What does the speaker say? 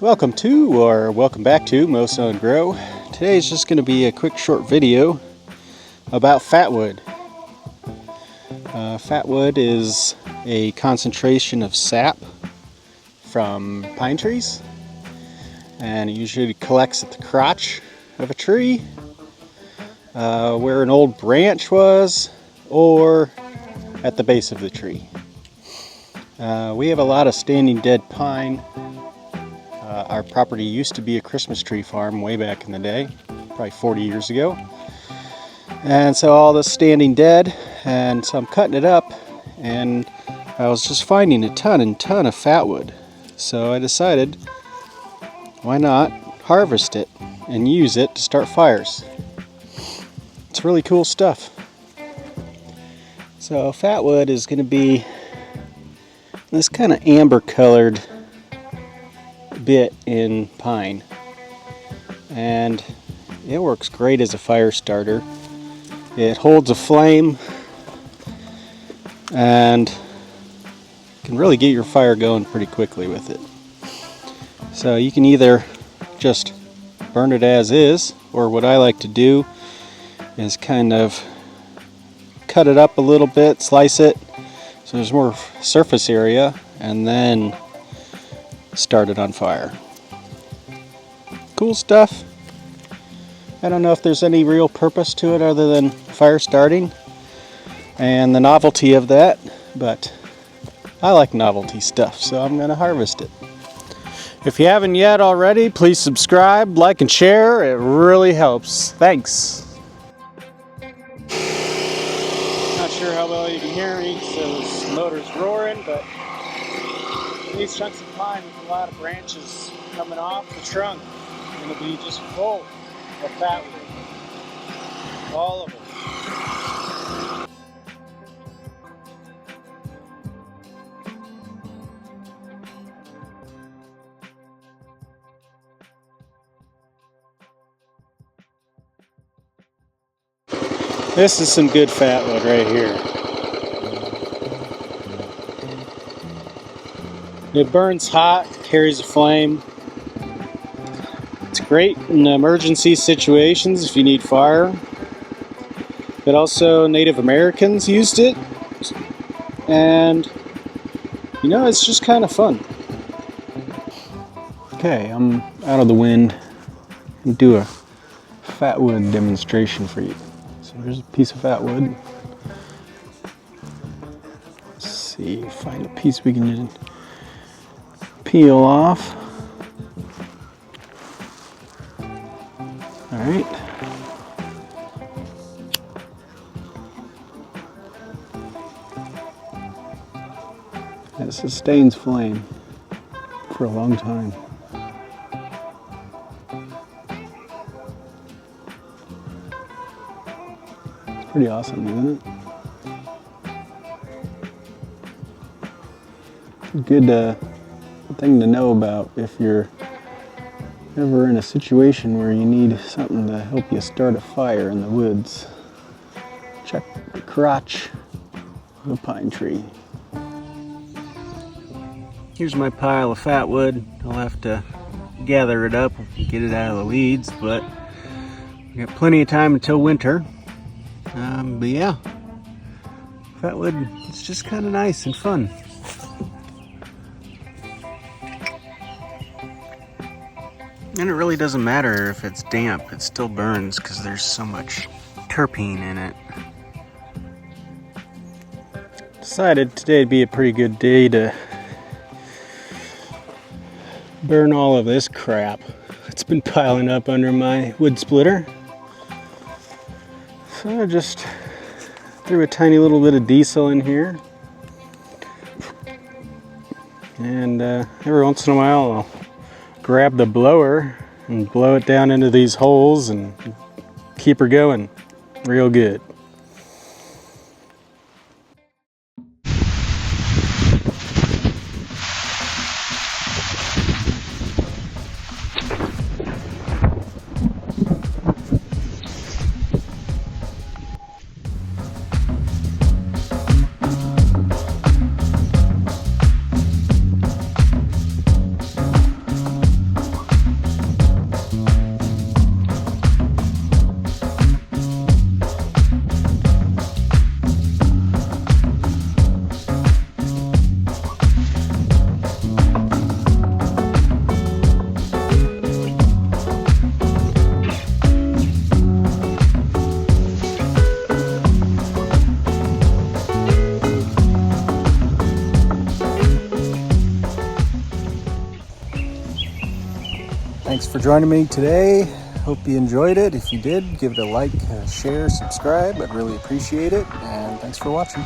Welcome to, or welcome back to Sow Grow. Today is just going to be a quick short video about fatwood. Fatwood is a concentration of sap from pine trees, and it usually collects at the crotch of a tree, where an old branch was, or at the base of the tree. We have a lot of standing dead pine. Our property used to be a Christmas tree farm way back in the day, probably 40 years ago. And so all this standing dead, and so I'm cutting it up, and I was just finding a ton of fatwood. So I decided, why not harvest it and use it to start fires? It's really cool stuff. So fatwood is going to be this kind of amber colored bit in pine, and it works great as a fire starter. It holds a flame and can really get your fire going pretty quickly with it. So you can either just burn it as is, or what I like to do is kind of cut it up a little bit, slice it so there's more surface area, and then start it on fire. Cool stuff. I don't know if there's any real purpose to it other than fire starting and the novelty of that, but I like novelty stuff, so I'm going to harvest it. If you haven't yet already, please subscribe, like, and share. It really helps. Thanks. Not sure how well you can hear me, so this motor's roaring, but these chunks of pine with a lot of branches coming off the trunk, and it'll be just full of fatwood. All of them. This is some good fatwood right here. It burns hot, carries a flame. It's great in emergency situations if you need fire. But also Native Americans used it. And you know, it's just kind of fun. Okay, I'm out of the wind and do a fatwood demonstration for you. So here's a piece of fatwood. Let's see, find a piece we can just peel off. All right. It sustains flame for a long time. It's pretty awesome, isn't it? Good thing to know about if you're ever in a situation where you need something to help you start a fire in the woods. Check the crotch of a pine tree. Here's my pile of fatwood. I'll have to gather it up and get it out of the weeds, but we got plenty of time until winter. But yeah, fatwood, it's just kind of nice and fun. And it really doesn't matter if it's damp, it still burns because there's so much terpene in it. Decided today would be a pretty good day to burn all of this crap. It's been piling up under my wood splitter. So I just threw a tiny little bit of diesel in here. And every once in a while I'll grab the blower and blow it down into these holes and keep her going real good. Thanks for joining me today. Hope you enjoyed it. If you did, give it a like, share, subscribe. I'd really appreciate it. And thanks for watching.